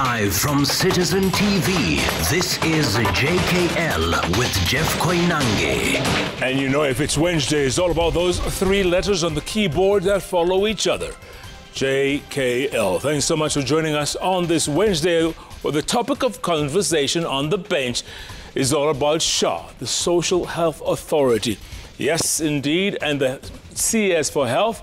Live from Citizen TV, this is JKL with Jeff Koinange. And you know, if it's Wednesday, it's all about those three letters on the keyboard that follow each other. JKL. Thanks so much for joining us on this Wednesday, where the topic of conversation on the bench is all about SHA, the Social Health Authority. Yes, indeed, and the CS for Health,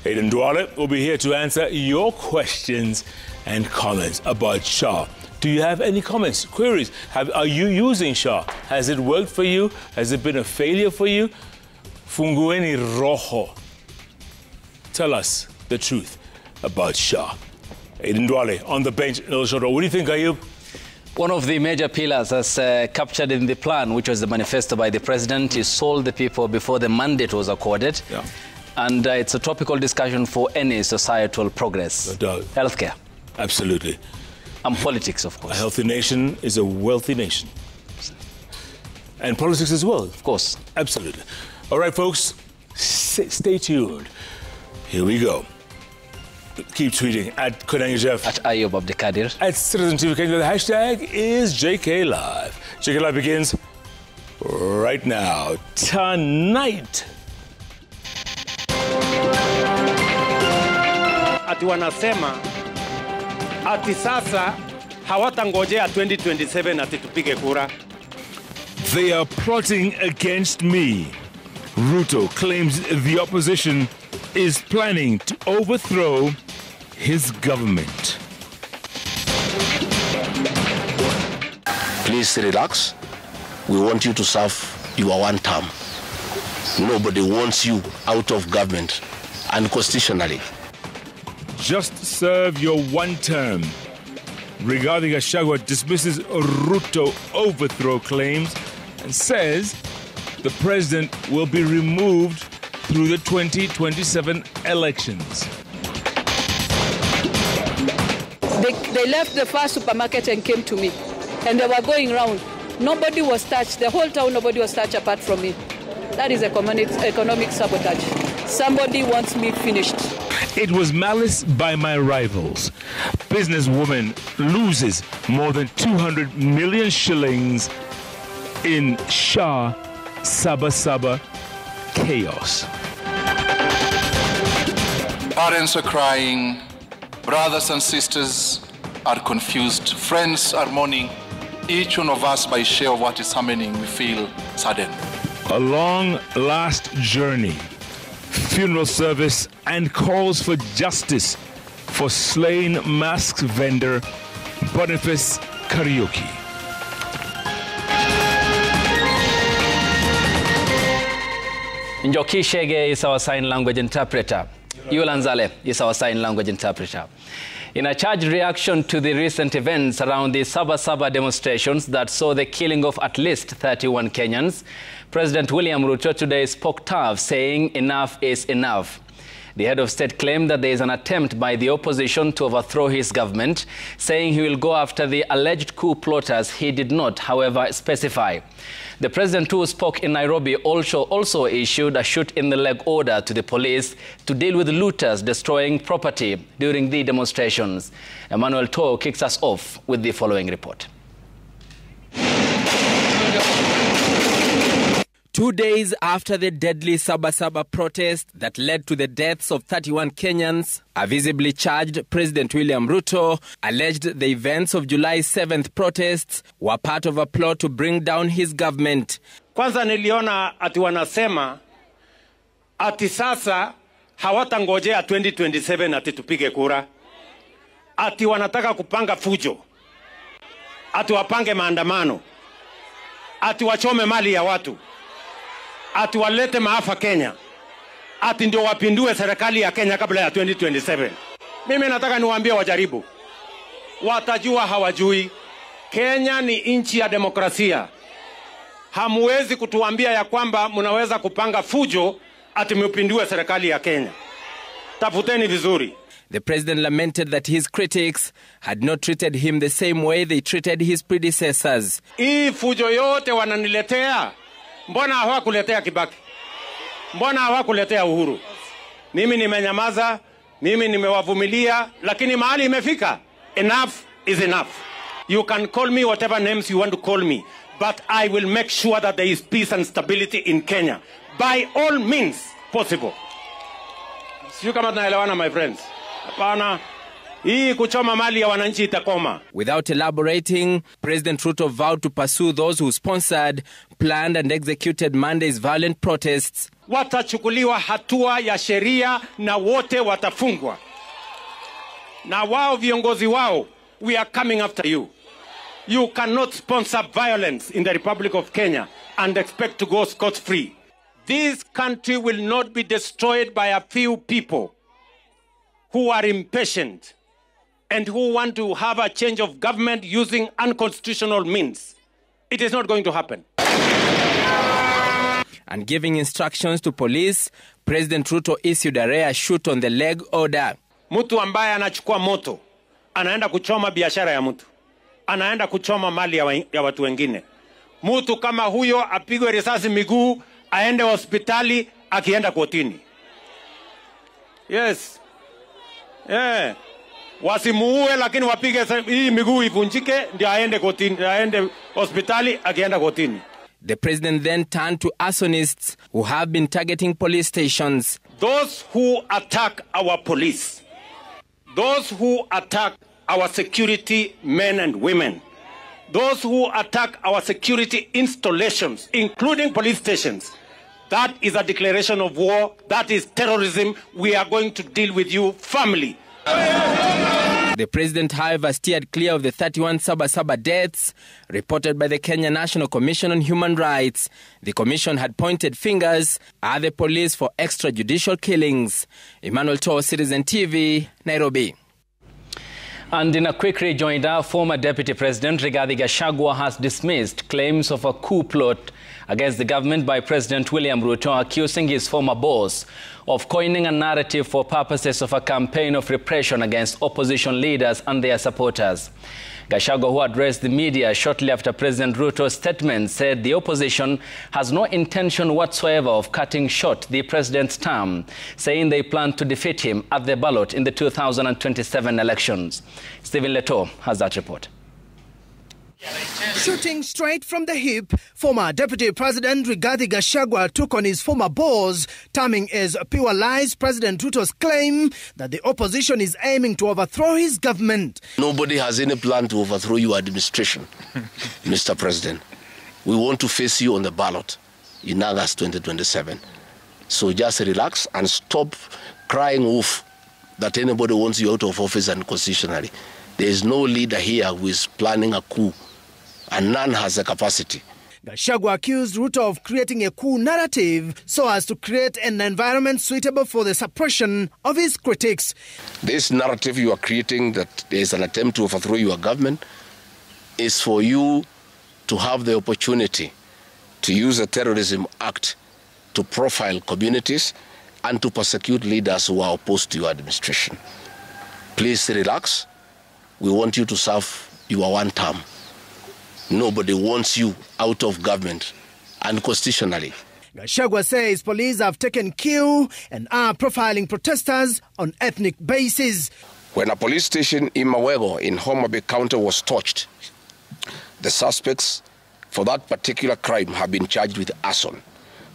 Aiden Duale, will be here to answer your questions and comments about SHA. Do you have any comments, queries? Are you using SHA? Has it worked for you? Has it been a failure for you? Fungueni rojo. Tell us the truth about SHA. Aiden Duale on the bench. What do you think, Ayub? One of the major pillars, as captured in the plan, which was the manifesto by the president, is solve the people before the mandate was accorded. Yeah. And it's a topical discussion for any societal progress. Healthcare. Absolutely. And politics, of course. A healthy nation is a wealthy nation. And politics as well. Of course. Absolutely. All right, folks, stay tuned. Here we go. Keep tweeting at Koinange Jeff. At Ayub Abdikadir. At Citizen TV. The hashtag is JK Live. JK Live begins right now. Tonight. Ati wanasema ati sasa hawatangojea 2027 ati tupige kura. They are plotting against me. Ruto claims the opposition is planning to overthrow his government. Please relax. We want you to serve your one term. Nobody wants you out of government unconstitutionally. Just serve your one term. Rigathi Gachagua dismisses Ruto overthrow claims and says the president will be removed through the 2027 elections. They left the first supermarket and came to me. And they were going around. Nobody was touched. The whole town, nobody was touched apart from me. That is economic sabotage. Somebody wants me finished. It was malice by my rivals. Businesswoman loses more than 200 million shillings in SHA Saba Saba chaos. Parents are crying, brothers and sisters are confused, friends are mourning. Each one of us, by share of what is happening, we feel saddened. A long last journey, funeral service, and calls for justice for slain mask vendor Boniface Kariuki. Njoki Shege is our sign language interpreter. Yulanzale is our sign language interpreter. In a charged reaction to the recent events around the Saba Saba demonstrations that saw the killing of at least 31 Kenyans, President William Ruto today spoke tough, saying enough is enough. The head of state claimed that there is an attempt by the opposition to overthrow his government, saying he will go after the alleged coup plotters. He did not, however, specify. The president, who spoke in Nairobi, also issued a shoot-in-the-leg order to the police to deal with looters destroying property during the demonstrations. Emmanuel Toh kicks us off with the following report. 2 days after the deadly Saba Saba protest that led to the deaths of 31 Kenyans, a visibly charged President William Ruto alleged the events of July 7th protests were part of a plot to bring down his government. Kwanza niliona ati wanasema ati sasa hawatangojea 2027 ati tupige kura. Ati wanataka kupanga fujo. Ati wapange maandamano. Ati wachome mali ya watu. Ati walete maafa Kenya. Ati ndio wapindue serikali ya Kenya kabla ya 2027. Mimi nataka niwaambie wajaribu. Watajua hawajui. Kenya ni nchi ya demokrasia. Hamuwezi kutuambia ya kwamba mnaweza kupanga fujo ati mpindue serikali ya Kenya. Tafuteni vizuri. The president lamented that his critics had not treated him the same way they treated his predecessors. Hii fujo yote wananiletea. Mbona hawakuletea Kibaki? Mbona hawakuletea Uhuru? Mimi nimenyamaza, mimi nimewavumilia, lakini mahali imefika. Enough is enough. You can call me whatever names you want to call me, but I will make sure that there is peace and stability in Kenya by all means possible. Sio kama tunaelewana, my friends. Hapana. Hii kuchoma mali ya wananchi itakoma. Without elaborating, President Ruto vowed to pursue those who sponsored, planned and executed Monday's violent protests. Watachukuliwa hatua ya sheria na wote watafungwa. Na wao viongozi wao, we are coming after you. You cannot sponsor violence in the Republic of Kenya and expect to go scot-free. This country will not be destroyed by a few people who are impatient and who want to have a change of government using unconstitutional means. It is not going to happen. And giving instructions to police, President Ruto issued a rare shoot on the leg order. Mtu ambaye anachukua moto, anaenda kuchoma biashara ya mtu, anaenda kuchoma mali ya watu wengine. Mtu kama huyo apigwe risasi miguu, aende hospitali, akienda kotini. Yes. Yeah. Wasimuue lakini wapige hii miguu ivunjike ndio aende kotini, aende hospitali, akienda kotini. The president then turned to arsonists who have been targeting police stations. Those who attack our police, those who attack our security men and women, those who attack our security installations, including police stations, that is a declaration of war. That is terrorism. We are going to deal with you firmly. The president, however, steered clear of the 31 Sabasaba deaths reported by the Kenya National Commission on Human Rights. The commission had pointed fingers at the police for extrajudicial killings. Emmanuel Toh, Citizen TV, Nairobi. And in a quick rejoinder, former Deputy President Rigathi Gachagua has dismissed claims of a coup plot against the government by President William Ruto, accusing his former boss of coining a narrative for purposes of a campaign of repression against opposition leaders and their supporters. Gachagua, who addressed the media shortly after President Ruto's statement, said the opposition has no intention whatsoever of cutting short the president's term, saying they plan to defeat him at the ballot in the 2027 elections. Stephen Leto has that report. Shooting straight from the hip, former Deputy President Rigathi Gachagua took on his former boss, terming as pure lies President Ruto's claim that the opposition is aiming to overthrow his government. Nobody has any plan to overthrow your administration, Mr. President. We want to face you on the ballot in August 2027. So just relax and stop crying wolf that anybody wants you out of office unconstitutionally. There is no leader here who is planning a coup, and none has the capacity. Gachagua accused Ruto of creating a coup narrative so as to create an environment suitable for the suppression of his critics. This narrative you are creating, that there is an attempt to overthrow your government, is for you to have the opportunity to use the Terrorism Act to profile communities and to persecute leaders who are opposed to your administration. Please relax. We want you to serve your one term. Nobody wants you out of government unconstitutionally. Gachagua says police have taken cue and are profiling protesters on ethnic basis. When a police station in Mawego in Homa Bay County was torched, the suspects for that particular crime have been charged with arson.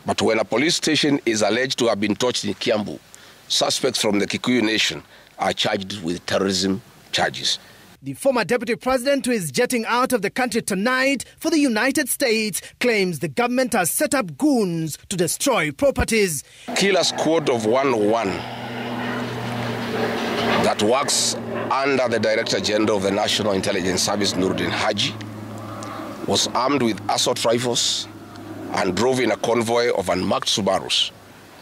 But when a police station is alleged to have been torched in Kiambu, suspects from the Kikuyu Nation are charged with terrorism charges. The former deputy president, who is jetting out of the country tonight for the United States, claims the government has set up goons to destroy properties. Killer squad of 101 that works under the Director General of the National Intelligence Service, Nuruddin Haji, was armed with assault rifles and drove in a convoy of unmarked Subarus,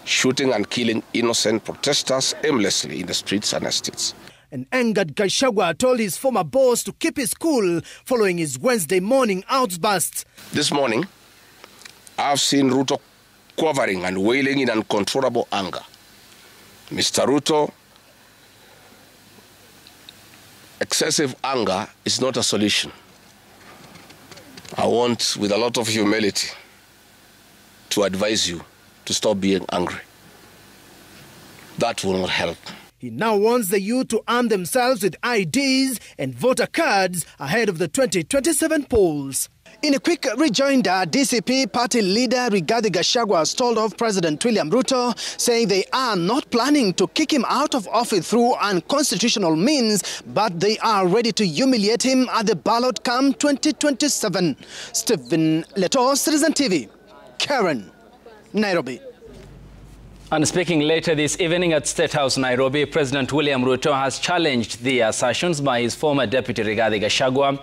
shooting and killing innocent protesters aimlessly in the streets and estates. An angered Gachagua told his former boss to keep his cool following his Wednesday morning outburst. This morning, I've seen Ruto quivering and wailing in uncontrollable anger. Mr. Ruto, excessive anger is not a solution. I want, with a lot of humility, to advise you to stop being angry. That will not help. He now wants the youth to arm themselves with IDs and voter cards ahead of the 2027 polls. In a quick rejoinder, DCP party leader Rigathi Gachagua has told off President William Ruto, saying they are not planning to kick him out of office through unconstitutional means, but they are ready to humiliate him at the ballot come 2027. Stephen Leto, Citizen TV, Karen, Nairobi. And speaking later this evening at State House, Nairobi, President William Ruto has challenged the assertions by his former deputy Rigathi Gachagua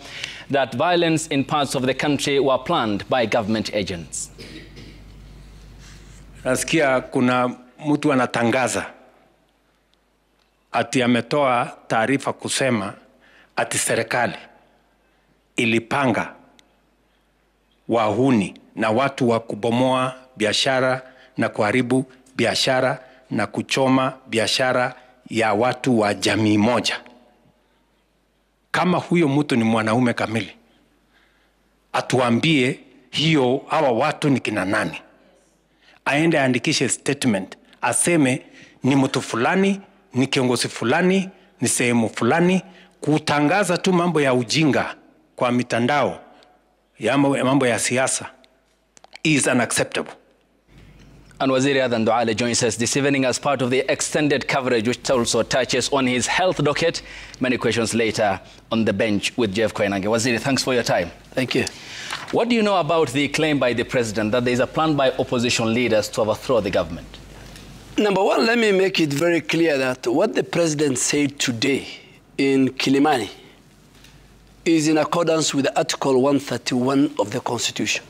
that violence in parts of the country were planned by government agents. Nasikia kuna mtu anatangaza ati ametoa taarifa kusema ati serikali ilipanga wahuni na watu wa kubomoa biashara na kuharibu biashara na kuchoma biashara ya watu wa jamii moja. Kama huyo mtu ni mwanaume kamili, atuambie hawa watu ni kina nani. Aende aandikishe statement, aseme ni mtu fulani, ni kiongozi fulani, ni sehemu fulani. Kutangaza tu mambo ya ujinga kwa mitandao ya mambo ya siasa is unacceptable. And Waziri Adan Duale joins us this evening as part of the extended coverage, which also touches on his health docket. Many questions later on the bench with Jeff Koinange. Waziri, thanks for your time. Thank you. What do you know about the claim by the president that there is a plan by opposition leaders to overthrow the government? Number one, let me make it very clear that what the president said today in Kilimani is in accordance with Article 131 of the Constitution.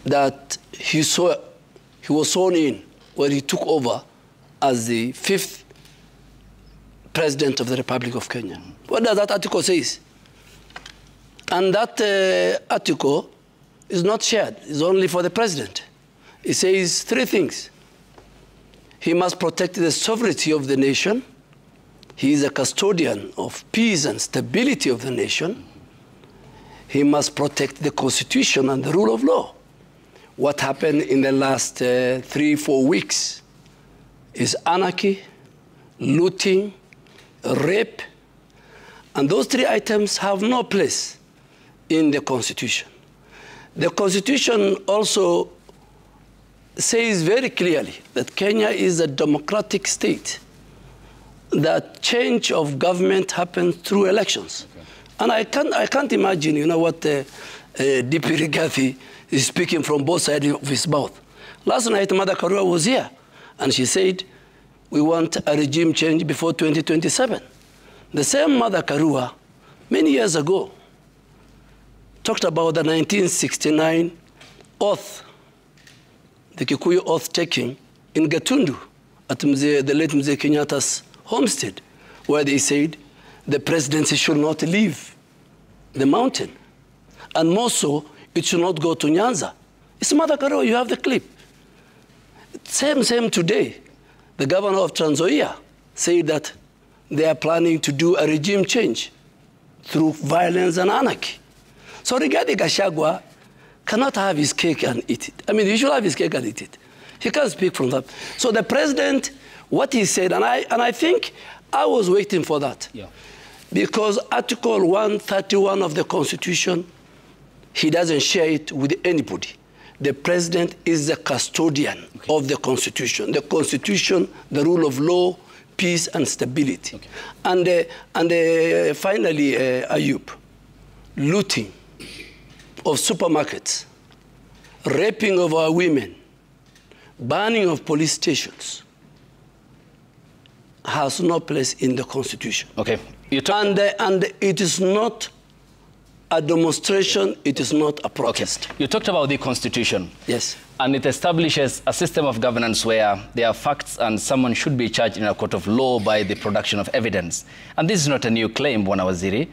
That he was sworn in when he took over as the 5th President of the Republic of Kenya. What does that article say? And that article is not shared. It's only for the President. It says 3 things. He must protect the sovereignty of the nation. He is a custodian of peace and stability of the nation. He must protect the Constitution and the rule of law. What happened in the last 3-4 weeks is anarchy, looting, rape, and those 3 items have no place in the Constitution. The Constitution also says very clearly that Kenya is a democratic state, that change of government happens through elections. Okay. And I can't imagine, what D.P. Rigathi is speaking from both sides of his mouth. Last night, Mother Karua was here, and she said, we want a regime change before 2027. The same Mother Karua, many years ago, talked about the 1969 oath, the Kikuyu oath-taking in Gatundu at the late Mzee Kenyatta's homestead, where they said the presidency should not leave the mountain. And more so, it should not go to Nyanza. It's Mother Karua, you have the clip. Same today. The governor of Trans Nzoia said that they are planning to do a regime change through violence and anarchy. So Rigathi Gachagua cannot have his cake and eat it. I mean, he should have his cake and eat it. He can't speak from that. So the president, what he said, and I think I was waiting for that. Yeah. Because Article 131 of the Constitution, he doesn't share it with anybody. The president is the custodian of the Constitution. The Constitution, the rule of law, peace and stability. Okay. And finally, Ayub, looting of supermarkets, raping of our women, burning of police stations has no place in the Constitution. Okay. And it is not a demonstration, it is not a protest. Okay. You talked about the Constitution. Yes. And it establishes a system of governance where there are facts and someone should be charged in a court of law by the production of evidence. And this is not a new claim, Bwana Waziri.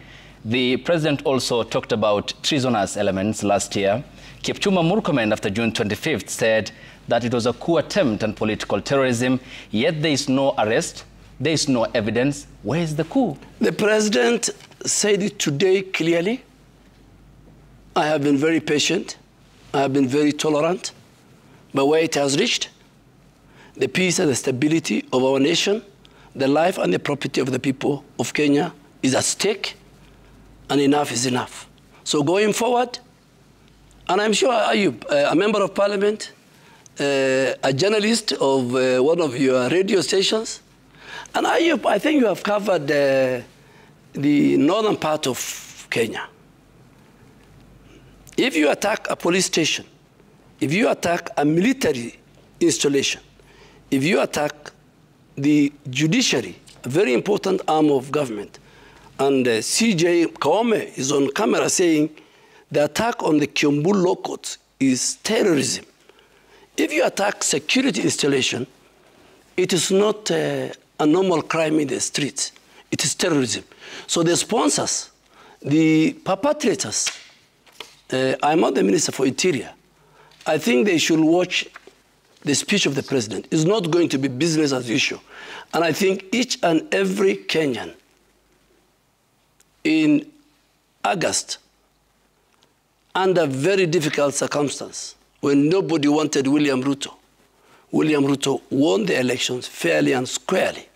The president also talked about treasonous elements last year. Kipchumba Murkomen, after June 25th, said that it was a coup attempt and political terrorism, yet there is no arrest, there is no evidence. Where is the coup? The president said it today clearly. I have been very patient. I have been very tolerant. But where it has reached, the peace and the stability of our nation, the life and the property of the people of Kenya is at stake, and enough is enough. So going forward, and I'm sure Ayub, a member of parliament, a journalist of one of your radio stations, and Ayub, I think you have covered the northern part of Kenya. If you attack a police station, if you attack a military installation, if you attack the judiciary, a very important arm of government, and CJ Kaome is on camera saying the attack on the Kiambu law courts is terrorism. If you attack security installation, it is not a normal crime in the streets. It is terrorism. So the sponsors, the perpetrators, I'm not the Minister for Interior. I think they should watch the speech of the president. It's not going to be business as usual. And I think each and every Kenyan in August, under very difficult circumstances, when nobody wanted William Ruto won the elections fairly and squarely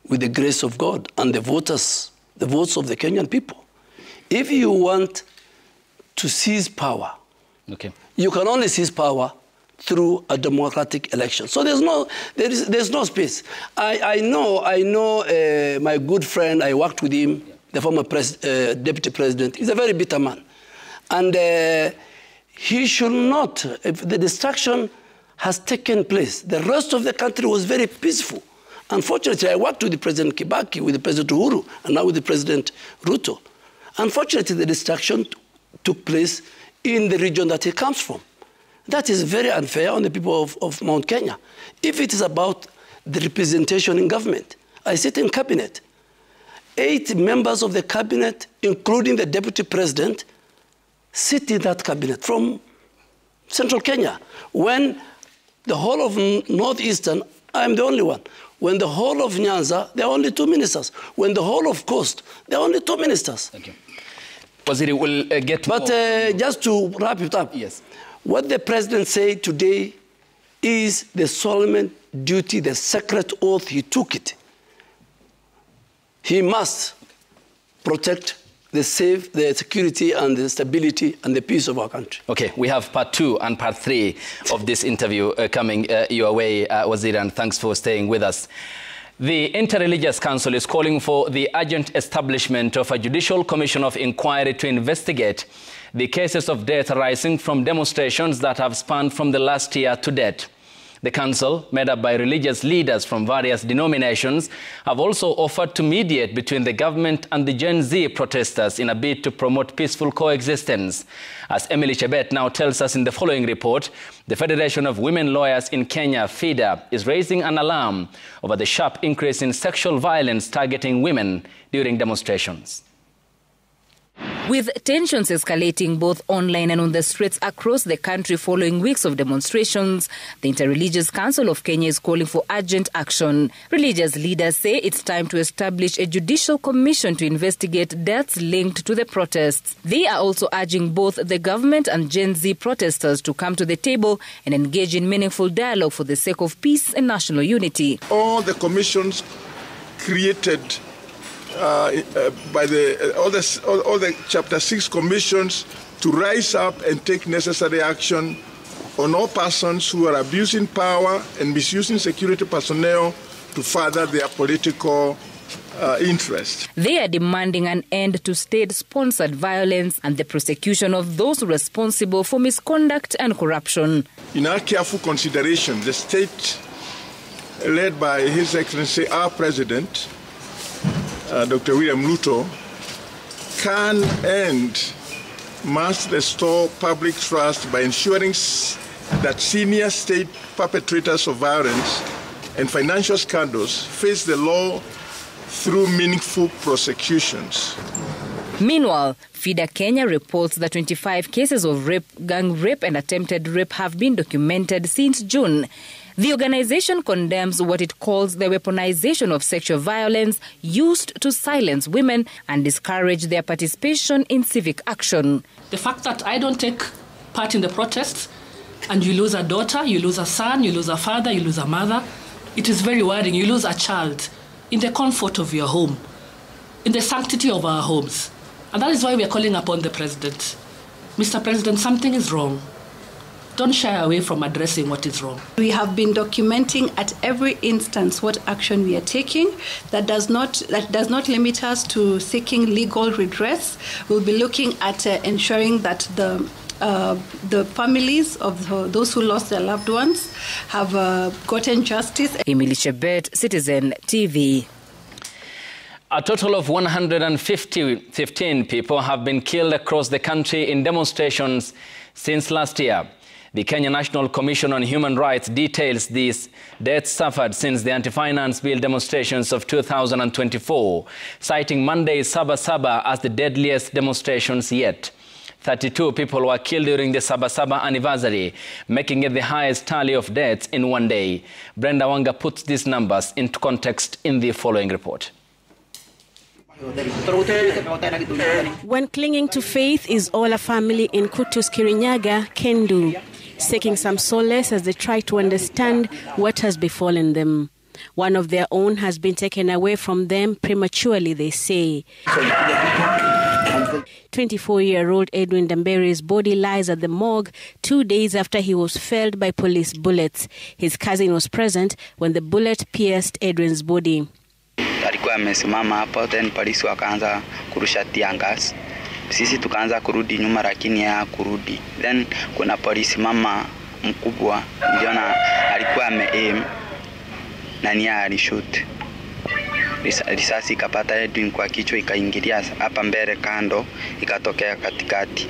with the grace of God and the votes of the Kenyan people. If you want to seize power, you can only seize power through a democratic election. So there's no space. I know my good friend, I worked with him, the former deputy president. He's a very bitter man. And he should not, if the destruction has taken place, the rest of the country was very peaceful. Unfortunately, I worked with the President Kibaki, with the President Uhuru, and now with the President Ruto. Unfortunately, the destruction took place in the region that he comes from. That is very unfair on the people of Mount Kenya. If it is about the representation in government, I sit in cabinet. 8 members of the cabinet, including the deputy president, sit in that cabinet from central Kenya. When the whole of northeastern, I'm the only one. When the whole of Nyanza, there are only 2 ministers. When the whole of coast, there are only 2 ministers. Thank you. Waziri, we'll get But just to wrap it up, yes. What the president said today is the solemn duty, the sacred oath, he took it. He must protect the security and the stability and the peace of our country. Okay, we have part 2 and part 3 of this interview coming your way, Waziri, and thanks for staying with us. The Interreligious Council is calling for the urgent establishment of a judicial commission of inquiry to investigate the cases of death arising from demonstrations that have spanned from the last year to date. The council, made up by religious leaders from various denominations, have also offered to mediate between the government and the Gen Z protesters in a bid to promote peaceful coexistence. As Emily Chebet now tells us in the following report, the Federation of Women Lawyers in Kenya, FIDA, is raising an alarm over the sharp increase in sexual violence targeting women during demonstrations. With tensions escalating both online and on the streets across the country following weeks of demonstrations, the Interreligious Council of Kenya is calling for urgent action. Religious leaders say it's time to establish a judicial commission to investigate deaths linked to the protests. They are also urging both the government and Gen Z protesters to come to the table and engage in meaningful dialogue for the sake of peace and national unity. All the commissions created by all the Chapter 6 commissions to rise up and take necessary action on all persons who are abusing power and misusing security personnel to further their political interest. They are demanding an end to state-sponsored violence and the prosecution of those responsible for misconduct and corruption. In our careful consideration, the state led by His Excellency, our President, Dr. William Ruto, can and must restore public trust by ensuring that senior state perpetrators of violence and financial scandals face the law through meaningful prosecutions. Meanwhile, FIDA Kenya reports that 25 cases of rape, gang rape and attempted rape have been documented since June. The organization condemns what it calls the weaponization of sexual violence used to silence women and discourage their participation in civic action. The fact that I don't take part in the protests and you lose a daughter, you lose a son, you lose a father, you lose a mother, It is very worrying. You lose a child in the comfort of your home, in the sanctity of our homes. And that is why we are calling upon the President. Mr. President, something is wrong. Don't shy away from addressing what is wrong. We have been documenting at every instance what action we are taking. That does not limit us to seeking legal redress. We'll be looking at ensuring that the families of those who lost their loved ones have gotten justice. Emily Chebet, Citizen TV. A total of 115 people have been killed across the country in demonstrations since last year. The Kenya National Commission on Human Rights details these deaths suffered since the anti-finance bill demonstrations of 2024, citing Monday's Sabasaba as the deadliest demonstrations yet. 32 people were killed during the Sabasaba anniversary, making it the highest tally of deaths in one day. Brenda Wanga puts these numbers into context in the following report. When clinging to faith is all a family in Kutus Kirinyaga can do, seeking some solace as they try to understand what has befallen them. One of their own has been taken away from them prematurely, they say. 24-year-old Edwin Dambere's body lies at the morgue 2 days after he was felled by police bullets. His cousin was present when the bullet pierced Edwin's body. Alikuwa amesimama hapo, then polisi wakaanza kurusha tear gas. Sisi tukaanza kurudi nyuma, lakini ya kurudi. Then kuna polisi mama mkubwa niliona alikuwa ame-aim na nia alishoot. Risasi ikapata Edwin kwa kichwa, ikaingilia hapa mbele kando, ikatokea katikati.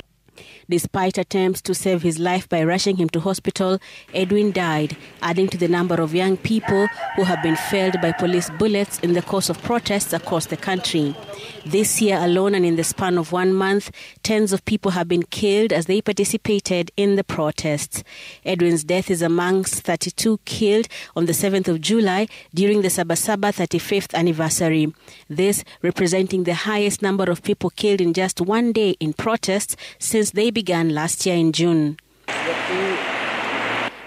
Despite attempts to save his life by rushing him to hospital, Edwin died, adding to the number of young people who have been felled by police bullets in the course of protests across the country. This year alone and in the span of 1 month, tens of people have been killed as they participated in the protests. Edwin's death is amongst 32 killed on the 7th of July during the Sabasaba 35th anniversary. This representing the highest number of people killed in just 1 day in protests since they began last year in June.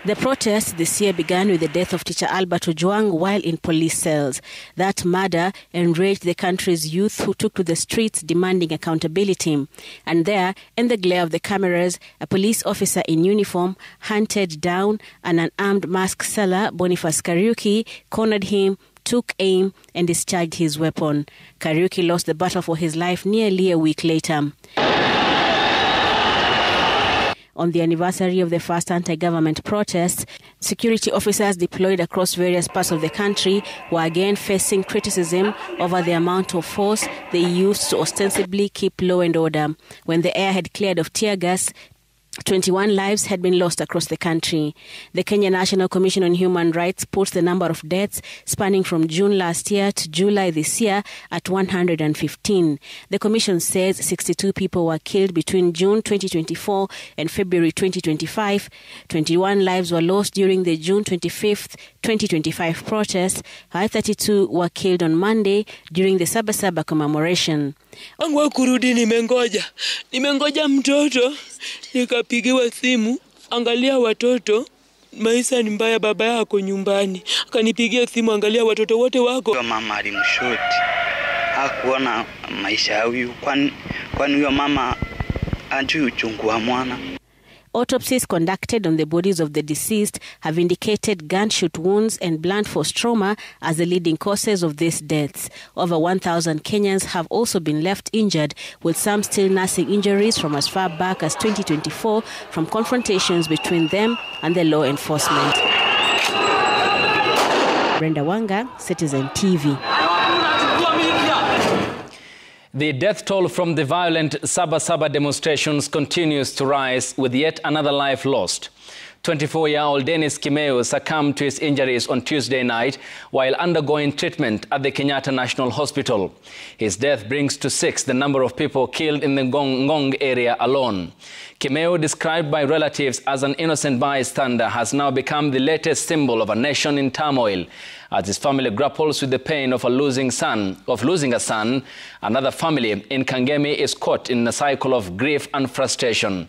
The protests this year began with the death of teacher Albert Ojwang while in police cells. That murder enraged the country's youth who took to the streets demanding accountability. And there, in the glare of the cameras, a police officer in uniform hunted down an unarmed mask seller, Boniface Kariuki, cornered him, took aim and discharged his weapon. Kariuki lost the battle for his life nearly a week later. On the anniversary of the first anti-government protests, security officers deployed across various parts of the country were again facing criticism over the amount of force they used to ostensibly keep law and order. When the air had cleared of tear gas, 21 lives had been lost across the country. The Kenya National Commission on Human Rights puts the number of deaths spanning from June last year to July this year at 115. The Commission says 62 people were killed between June 2024 and February 2025. 21 lives were lost during the June 25th, 2025 protests, while 32 were killed on Monday during the Sabasaba commemoration. Angwa kurudi nimengoja mtoto, nikapigiwa simu, angalia watoto, maisha ni mbaya, baba yako nyumbani. Akanipigia simu, angalia watoto wote wako. Mama alimshoot, hakuona maisha huyu, kwani huyo mama ajui uchungu wa mwana. Autopsies conducted on the bodies of the deceased have indicated gunshot wounds and blunt force trauma as the leading causes of these deaths. Over 1,000 Kenyans have also been left injured, with some still nursing injuries from as far back as 2024 from confrontations between them and the law enforcement. Brenda Wanga, Citizen TV. The death toll from the violent Sabasaba demonstrations continues to rise, with yet another life lost. 24-year-old Dennis Kimeo succumbed to his injuries on Tuesday night while undergoing treatment at the Kenyatta National Hospital. His death brings to 6 the number of people killed in the Ngong area alone. Kimeu, described by relatives as an innocent bystander, has now become the latest symbol of a nation in turmoil. As his family grapples with the pain of losing a son, another family in Kangemi is caught in a cycle of grief and frustration.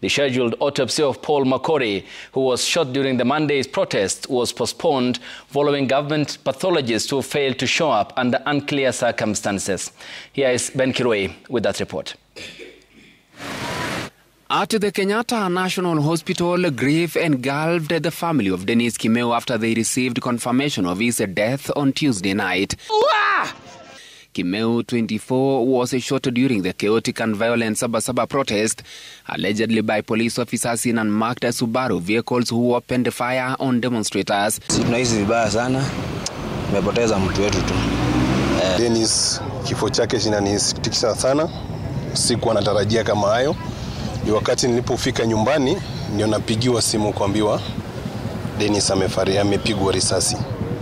The scheduled autopsy of Paul Makori, who was shot during the Monday's protest, was postponed following government pathologists who failed to show up under unclear circumstances. Here is Ben Kiroi with that report. At the Kenyatta National Hospital, grief engulfed the family of Dennis Kimeu after they received confirmation of his death on Tuesday night. Kimeu, 24, was shot during the chaotic and violent Sabasaba protest, allegedly by police officers in unmarked Subaru vehicles who opened fire on demonstrators. Tunahisi vibaya sana. Tumepoteza mtu wetu tu. Dennis, kifo chake kinanisikitisha sana. Sikuwa natarajia kama hayo. Ni wakati nilipofika nyumbani ndio napigiwa simu kuambiwa Dennis amepigwa risasi.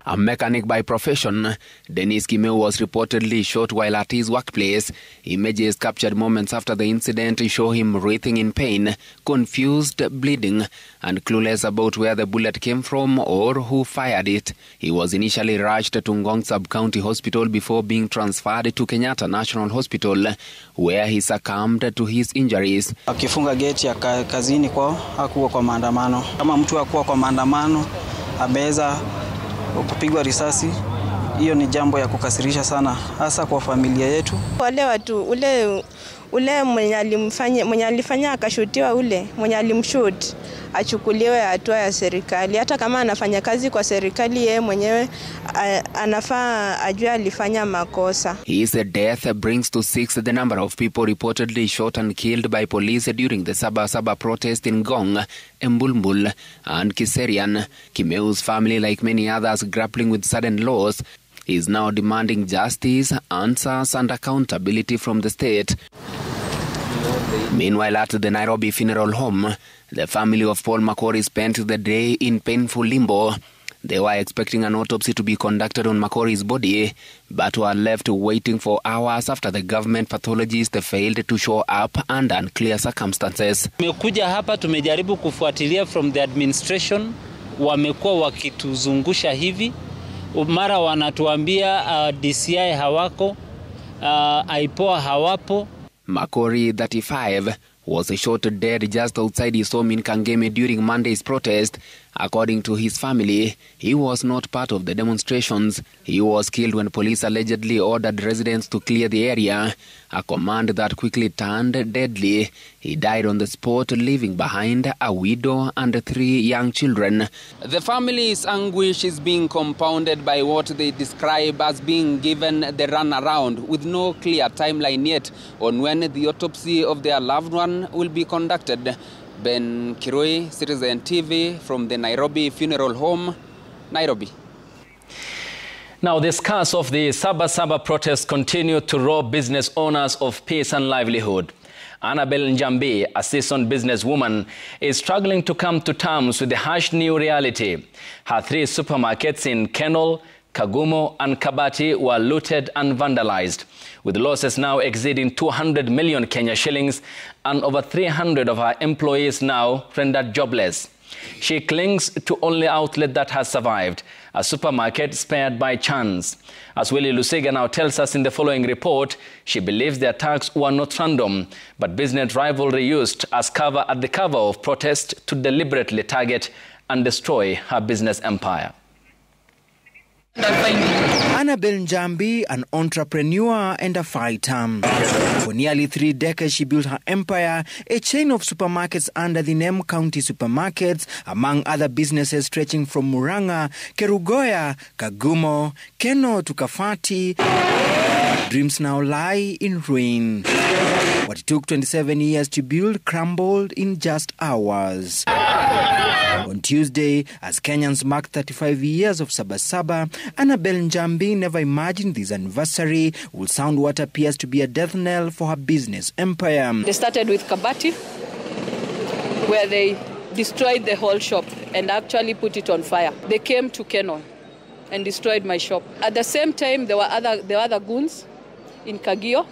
A mechanic by profession, Dennis Kimeu was reportedly shot while at his workplace. Images captured moments after the incident show him writhing in pain, confused, bleeding, and clueless about where the bullet came from or who fired it. He was initially rushed to Ngong Sub-County Hospital before being transferred to Kenyatta National Hospital, where he succumbed to his injuries. Akifunga gate ya kazini kwao, hakuwa kwa maandamano. Kama mtu hakuwa kwa maandamano, ameweza kupigwa risasi. Hiyo ni jambo ya kukasirisha sana, hasa kwa familia yetu. Wale watu ule mwenye alifanya akashutiwa, mwenye alimshoot achukuliwe hatua ya serikali. Hata kama anafanya kazi kwa serikali, yeye mwenyewe anafaa ajue alifanya makosa. His death brings to 6 the number of people reportedly shot and killed by police during the Sabasaba protest in Ngong, Embulbul and Kiserian. Kimeu's family, like many others grappling with sudden loss, is now demanding justice, answers and accountability from the state. Meanwhile, at the Nairobi Funeral Home, the family of Paul Makori spent the day in painful limbo. They were expecting an autopsy to be conducted on Makori's body, but were left waiting for hours after the government pathologist failed to show up under unclear circumstances. Tumekuja hapa, tumejaribu kufuatilia from the administration, wamekuwa wakituzungusha hivi. Mara wanatuambia DCI hawako, IPOA hawapo. Makori, 35, was shot dead just outside his home in Kangemi during Monday's protest. According to his family, he was not part of the demonstrations. He was killed when police allegedly ordered residents to clear the area, a command that quickly turned deadly. He died on the spot, leaving behind a widow and 3 young children. The family's anguish is being compounded by what they describe as being given the runaround, with no clear timeline yet on when the autopsy of their loved one will be conducted. Ben Kiroi, Citizen TV, from the Nairobi Funeral Home, Nairobi. Now, the scars of the Sabasaba protest continue to rob business owners of peace and livelihood. Annabel Njambi, a seasoned businesswoman, is struggling to come to terms with the harsh new reality. Her 3 supermarkets in Kenol, Kagumo and Kabati were looted and vandalized, with losses now exceeding 200 million Kenya shillings and over 300 of her employees now rendered jobless. She clings to only outlet that has survived, a supermarket spared by chance. As Willie Lusega now tells us in the following report, she believes the attacks were not random, but business rivalry used as cover at the cover of protest to deliberately target and destroy her business empire. Annabel Njambi, an entrepreneur and a fighter. For nearly 3 decades, she built her empire, a chain of supermarkets under the name County Supermarkets, among other businesses stretching from Muranga, Kerugoya, Kagumo, Keno to Kafati. Dreams now lie in ruin. What it took 27 years to build crumbled in just hours. On Tuesday, as Kenyans marked 35 years of Sabasaba, Annabel Njambi never imagined this anniversary would sound what appears to be a death knell for her business empire. They started with Kabati, where they destroyed the whole shop and actually put it on fire. They came to Kenon and destroyed my shop. At the same time, there were other goons in Kagio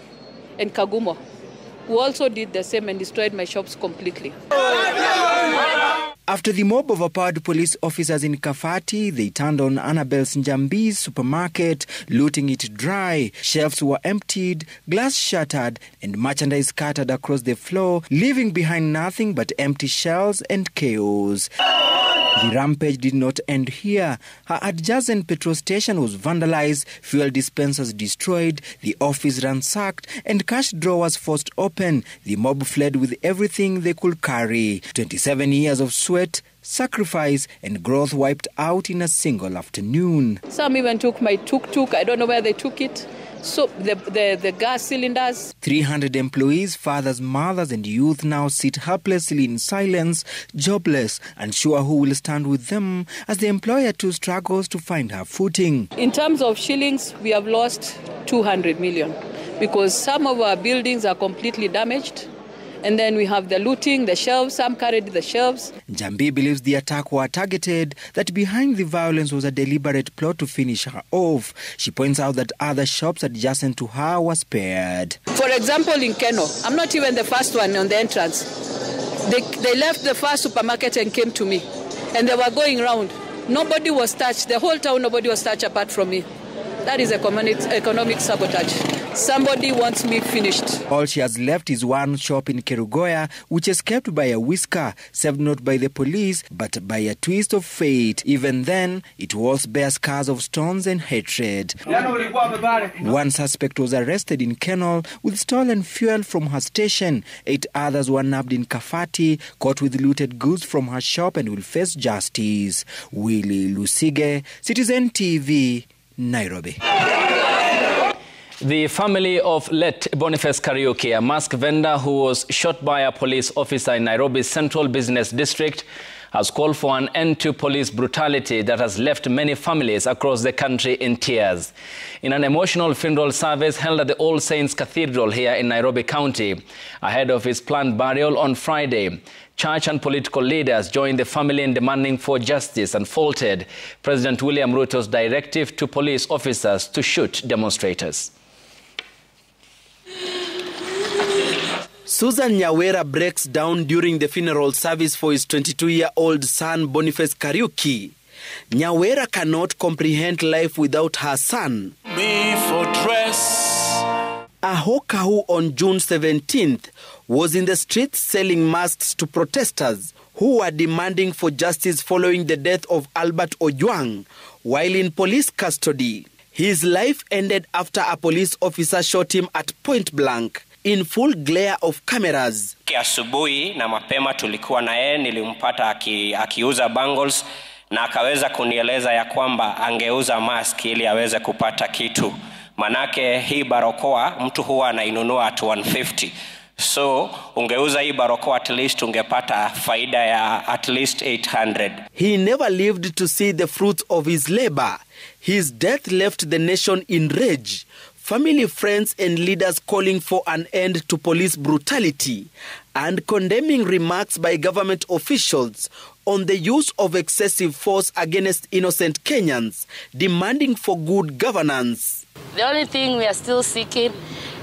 and Kagumo who also did the same and destroyed my shops completely. After the mob overpowered police officers in Kafati, they turned on Annabelle's Njambi's supermarket, looting it dry. Shelves were emptied, glass shattered, and merchandise scattered across the floor, leaving behind nothing but empty shelves and chaos. The rampage did not end here. Her adjacent petrol station was vandalized, fuel dispensers destroyed, the office ransacked, and cash drawers forced open. The mob fled with everything they could carry. 27 years of sweat, sacrifice, and growth wiped out in a single afternoon. Some even took my tuk-tuk. I don't know where they took it. So the gas cylinders. 300 employees, fathers, mothers, and youth now sit helplessly in silence, jobless, unsure who will stand with them as the employer too struggles to find her footing. In terms of shillings, we have lost 200 million because some of our buildings are completely damaged. And then we have the looting, the shelves, some carried the shelves. Njambi believes the attack were targeted, that behind the violence was a deliberate plot to finish her off. She points out that other shops adjacent to her were spared. For example, in Keno, I'm not even the first one on the entrance. They left the first supermarket and came to me. And they were going around. Nobody was touched. The whole town, nobody was touched apart from me. That is economic sabotage. Somebody wants me finished. All she has left is one shop in Kerugoya, which is kept by a whisker, served not by the police, but by a twist of fate. Even then, it was bare scars of stones and hatred. One suspect was arrested in Kenol with stolen fuel from her station. 8 others were nabbed in Kafati, caught with looted goods from her shop, and will face justice. Willie Lusige, Citizen TV, Nairobi. The family of late Boniface Kariuki, a mask vendor who was shot by a police officer in Nairobi's Central Business District, has called for an end to police brutality that has left many families across the country in tears. In an emotional funeral service held at the All Saints Cathedral here in Nairobi County, ahead of his planned burial on Friday, church and political leaders joined the family in demanding for justice and faulted President William Ruto's directive to police officers to shoot demonstrators. Susan Nyawera breaks down during the funeral service for his 22-year-old son Boniface Kariuki. Nyawera cannot comprehend life without her son. A hawker who on June 17th was in the streets selling masks to protesters who were demanding for justice following the death of Albert Ojwang while in police custody. His life ended after a police officer shot him at point blank in full glare of cameras. Asubuhi na mapema tulikuwa na yeye, nilimpata akiuza bangles na akaweza kunieleza ya kwamba angeuza mask ili aweze kupata kitu. Manake hii barakoa mtu huwa anainunua at 150. So ungeuza hii barakoa at least ungepata faida ya at least 800. He never lived to see the fruits of his labor. His death left the nation in rage. Family, friends and leaders calling for an end to police brutality and condemning remarks by government officials on the use of excessive force against innocent Kenyans, demanding for good governance. The only thing we are still seeking,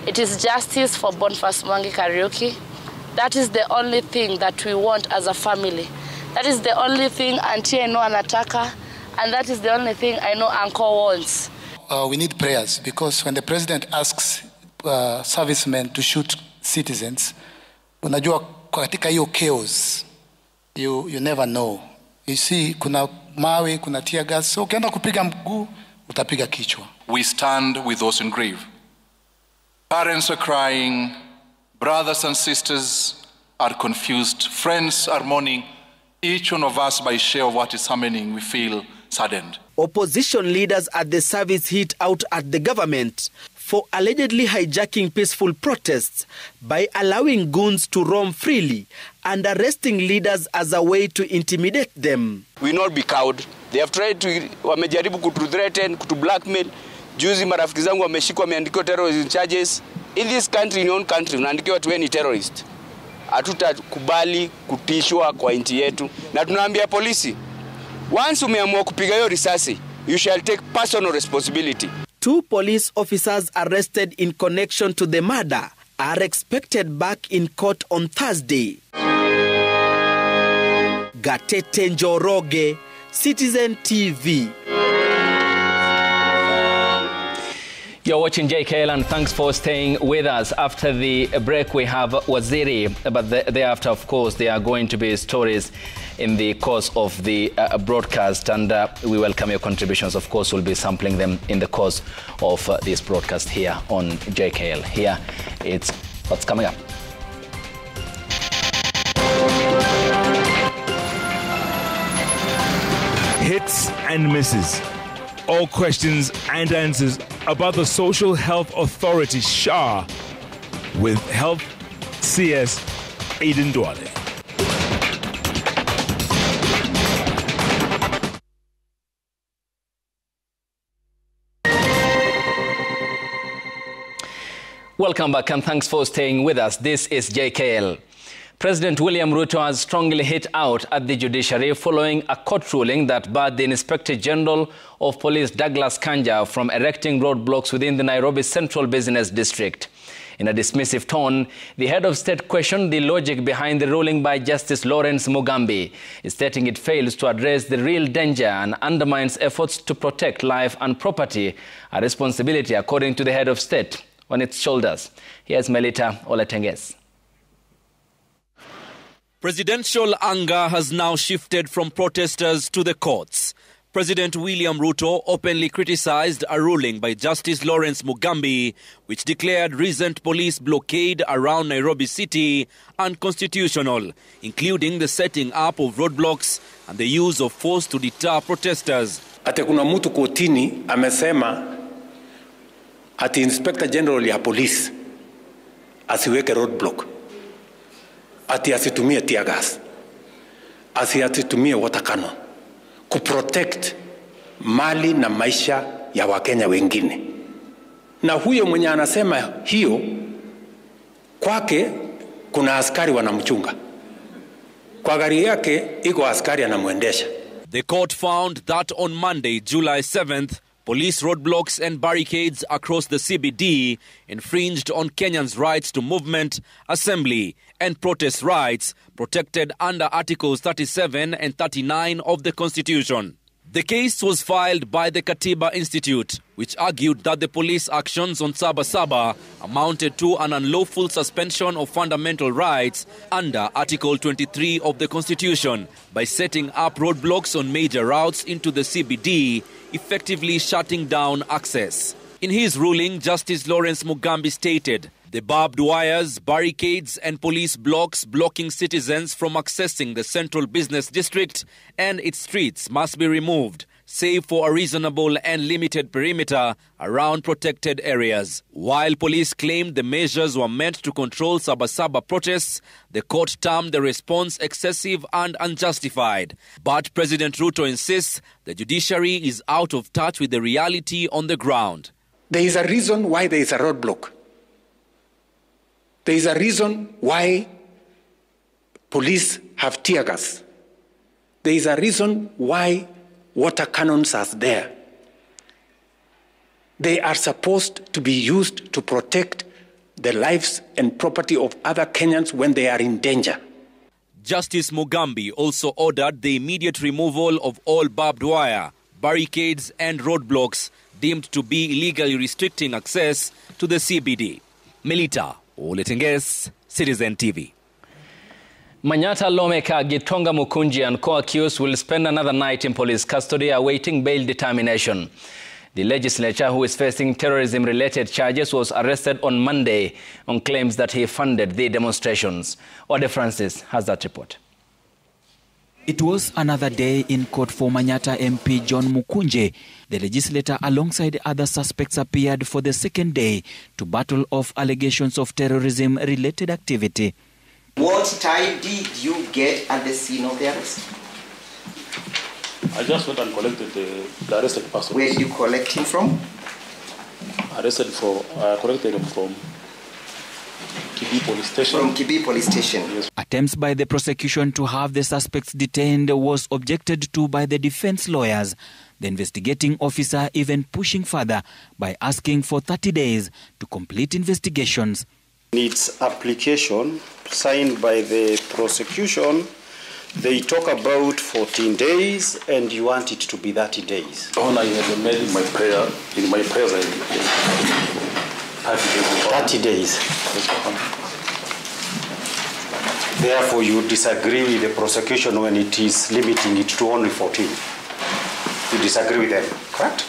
it is justice for Boniface Mwangi Kariuki. That is the only thing that we want as a family. That is the only thing Auntie I know anataka, and that is the only thing I know Uncle wants. We need prayers, because when the president asks servicemen to shoot citizens, unajua katika hiyo chaos, you never know. You see, kuna mawe, kuna tear gas, so ukienda kupiga mguu, utapiga kichwa. We stand with those in grief. Parents are crying, brothers and sisters are confused, friends are mourning. Each one of us, by share of what is happening, we feel saddened. Opposition leaders at the service hit out at the government for allegedly hijacking peaceful protests by allowing goons to roam freely and arresting leaders as a way to intimidate them. We will not be cowed. They have tried to, wamejaribu kutu-threaten, kutu-blackmail. Juzi marafiki zangu wameshikwa, wameandikiwa terrorism charges. In this country, in your own country, unaandikiwa tu ni terrorist. Hatutakubali kutishwa kwa nchi yetu. Na tunaambia polisi, once umeamua kupiga hiyo risasi, you shall take personal responsibility. 2 police officers arrested in connection to the murder are expected back in court on Thursday. Gatete Njoroge, Citizen TV. You're watching JKL, and thanks for staying with us. After the break, we have Waziri, but thereafter, of course, there are going to be stories in the course of the broadcast, and we welcome your contributions. Of course, we'll be sampling them in the course of this broadcast here on JKL. Here, it's what's coming up. Hits and misses. All questions and answers about the Social Health Authority, SHA, with Health CS Aiden Duale. Welcome back, and thanks for staying with us. This is JKL. President William Ruto has strongly hit out at the judiciary following a court ruling that barred the Inspector General of Police Douglas Kanja from erecting roadblocks within the Nairobi Central Business District. In a dismissive tone, the head of state questioned the logic behind the ruling by Justice Lawrence Mugambi, stating it fails to address the real danger and undermines efforts to protect life and property, a responsibility, according to the head of state, on its shoulders. Here's Melita Oletenges. Presidential anger has now shifted from protesters to the courts. President William Ruto openly criticized a ruling by Justice Lawrence Mugambi, which declared recent police blockade around Nairobi City unconstitutional, including the setting up of roadblocks and the use of force to deter protesters. Ate kuna mtu kotini amesema ati Inspector General ya police asiweke roadblock, ati asitumie tear gas, asitumie water cannon kuprotect mali na maisha ya Wakenya wengine. Na huyo mwenye anasema hiyo, kwake kuna askari wanamchunga, kwa gari yake iko askari anamwendesha. The court found that on Monday, July 7th, police roadblocks and barricades across the CBD infringed on Kenyans' rights to movement, assembly, and protest rights protected under Articles 37 and 39 of the Constitution. The case was filed by the Katiba Institute, which argued that the police actions on Sabasaba amounted to an unlawful suspension of fundamental rights under Article 23 of the Constitution by setting up roadblocks on major routes into the CBD, effectively shutting down access. In his ruling, Justice Lawrence Mugambi stated, the barbed wires, barricades and police blocks blocking citizens from accessing the Central Business District and its streets must be removed, save for a reasonable and limited perimeter around protected areas. While police claimed the measures were meant to control Sabasaba protests, the court termed the response excessive and unjustified. But President Ruto insists the judiciary is out of touch with the reality on the ground. There is a reason why there is a roadblock. There is a reason why police have tear gas. There is a reason why water cannons are there. They are supposed to be used to protect the lives and property of other Kenyans when they are in danger. Justice Mugambi also ordered the immediate removal of all barbed wire, barricades and roadblocks deemed to be illegally restricting access to the CBD. Melita Oletenges, Citizen TV. Manyata lawmaker Gitonga Mukunji and co-accused will spend another night in police custody awaiting bail determination. The legislature, who is facing terrorism-related charges, was arrested on Monday on claims that he funded the demonstrations. Ode Francis has that report. It was another day in court for Manyata MP John Mukunji. The legislator, alongside other suspects, appeared for the second day to battle off allegations of terrorism-related activity. What time did you get at the scene of the arrest? I just went and collected the arrested person. Where did you collect him from? Collected him from Kibi Police Station. From Kibi Police Station. Yes. Attempts by the prosecution to have the suspects detained was objected to by the defense lawyers. The investigating officer even pushing further by asking for 30 days to complete investigations. Its application signed by the prosecution, they talk about 14 days and you want it to be 30 days. When I had made my prayer, in my prayers, 30 days. Therefore, you disagree with the prosecution when it is limiting it to only 14. You disagree with them, correct?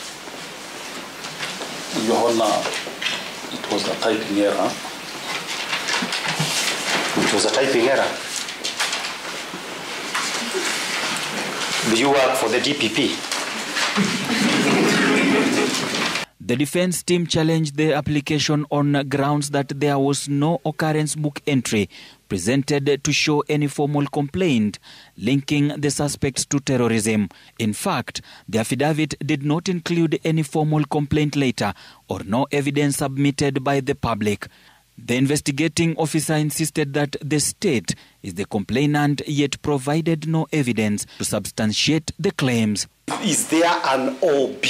Your Honor, it was a typing error. It was a typing error. Do you work for the DPP? The defense team challenged the application on grounds that there was no occurrence book entry presented to show any formal complaint linking the suspects to terrorism. In fact, the affidavit did not include any formal complaint letter or no evidence submitted by the public. The investigating officer insisted that the state is the complainant, yet provided no evidence to substantiate the claims. Is there an OB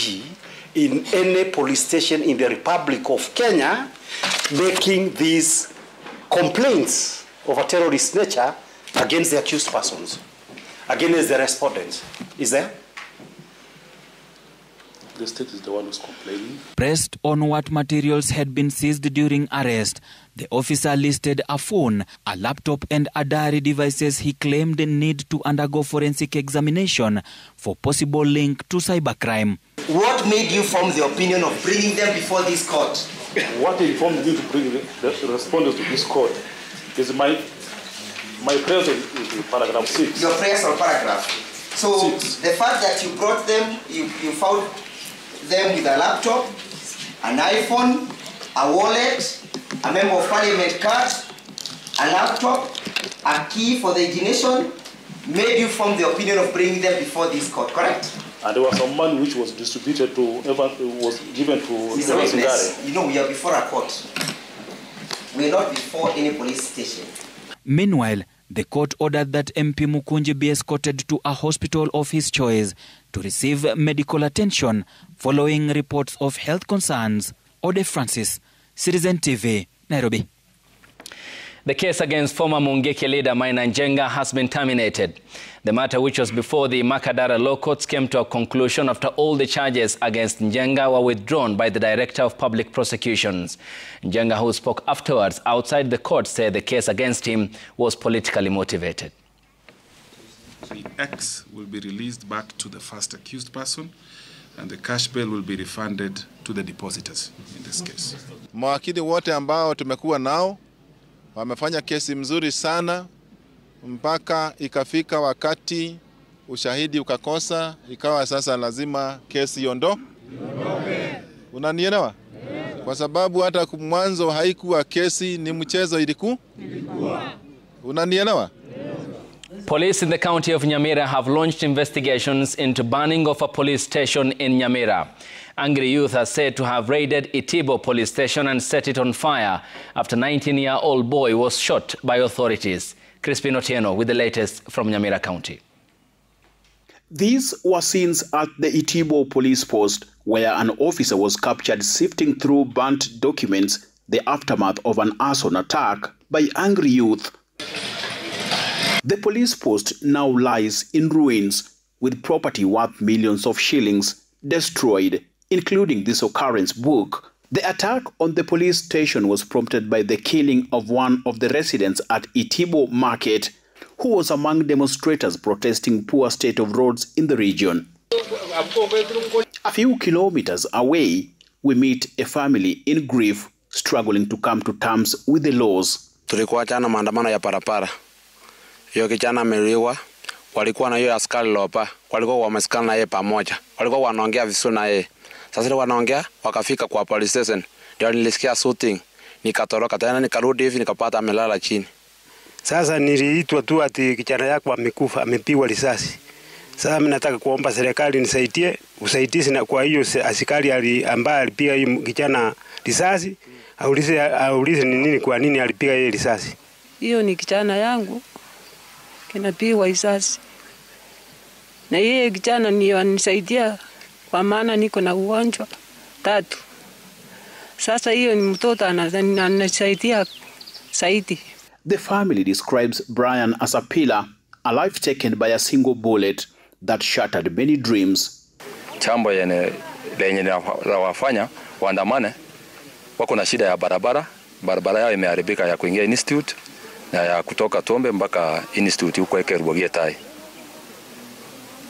in any police station in the Republic of Kenya making these complaints of a terrorist nature against the accused persons, against the respondents? Is there? The state is the one who's complaining. Pressed on what materials had been seized during arrest, the officer listed a phone, a laptop and a diary devices he claimed need to undergo forensic examination for possible link to cybercrime. What made you form the opinion of bringing them before this court? What informed me to bring the respondents to this court is my prayers in paragraph 6. Your prayers on paragraph. So 6. The fact that you brought them, you found them with a laptop, an iPhone, a wallet, a member of parliament card, a laptop, a key for the ignition, made you form the opinion of bringing them before this court, correct? And there was some money which was distributed to, was given to Mr. Witness, you know we are before a court. We are not before any police station. Meanwhile, the court ordered that MP Mukunji be escorted to a hospital of his choice to receive medical attention following reports of health concerns. Ode Francis, Citizen TV, Nairobi. The case against former Mungiki leader Maina Njenga has been terminated. The matter, which was before the Makadara Law Courts, came to a conclusion after all the charges against Njenga were withdrawn by the Director of Public Prosecutions. Njenga, who spoke afterwards outside the court, said the case against him was politically motivated. The X will be released back to the first accused person, and the cash bail will be refunded to the depositors in this case. Mawakili wote ambao tumekuwa nao wamefanya kesi mzuri sana mpaka ikafika wakati ushahidi ukakosa, ikawa sasa lazima kesi iondoke. Unanielewa? Kwa sababu hata mwanzo haikuwa kesi, ni mchezo ilikuwa. Unanielewa? Police in the county of Nyamira have launched investigations into burning of a police station in Nyamira. Angry youth are said to have raided Itibo police station and set it on fire after a 19-year-old boy was shot by authorities. Crispin Otieno with the latest from Nyamira County. These were scenes at the Itibo police post where an officer was captured sifting through burnt documents, the aftermath of an arson attack by angry youth. The police post now lies in ruins, with property worth millions of shillings destroyed, including this occurrence book. The attack on the police station was prompted by the killing of one of the residents at Itibo Market, who was among demonstrators protesting poor state of roads in the region. A few kilometers away, we meet a family in grief, struggling to come to terms with the laws. Tulikuwa jana maandamano ya parapara. Hiyo kijana ameliwa, walikuwa na hiyo askari lopa, walikuwa wamesikana na yeye pamoja. Walikuwa wanaongea vizuri na yeye. Sasa ile wanaongea wakafika kwa police station. Ndio nilisikia shooting. Nikatoroka tena nikarudi hivi nikapata amelala chini. Sasa niliitwa tu ati kijana yako amekufa, amepigwa risasi. Sasa mimi nataka kuomba serikali nisaidie, usaidizi na kwa hiyo askari ambaye alipiga hiyo kijana risasi, aulize ni nini, kwa nini alipiga hiyo risasi. Hiyo ni kijana yangu kinapigwa risasi. Na yeye kijana ni anisaidia kwa maana niko na ugonjwa 3. Sasa hiyo ni mtoto anasaidia zaidi. The family describes Brian as a pillar, a life taken by a single bullet that shattered many dreams. Chambo lenye la wafanya waandamane wako na shida ya barabara yao imeharibika ya kuingia institute na ya kutoka Tombe mpaka institute huko Ekerubogetai.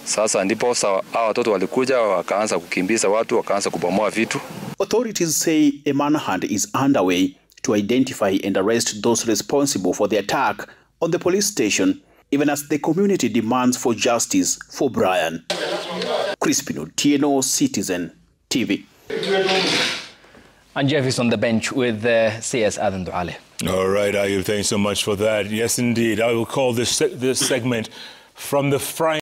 Sasa ndipo hao watoto walikuja wakaanza kukimbiza watu, wakaanza kubomoa vitu. Authorities say a manhunt is underway to identify and arrest those responsible for the attack on the police station, even as the community demands for justice for Brian. Crispin Otieno, Citizen TV. And Jeff is on the bench with CS Aden Duale. All right, Ayub, thanks so much for that. Yes, indeed. I will call this segment From the Frying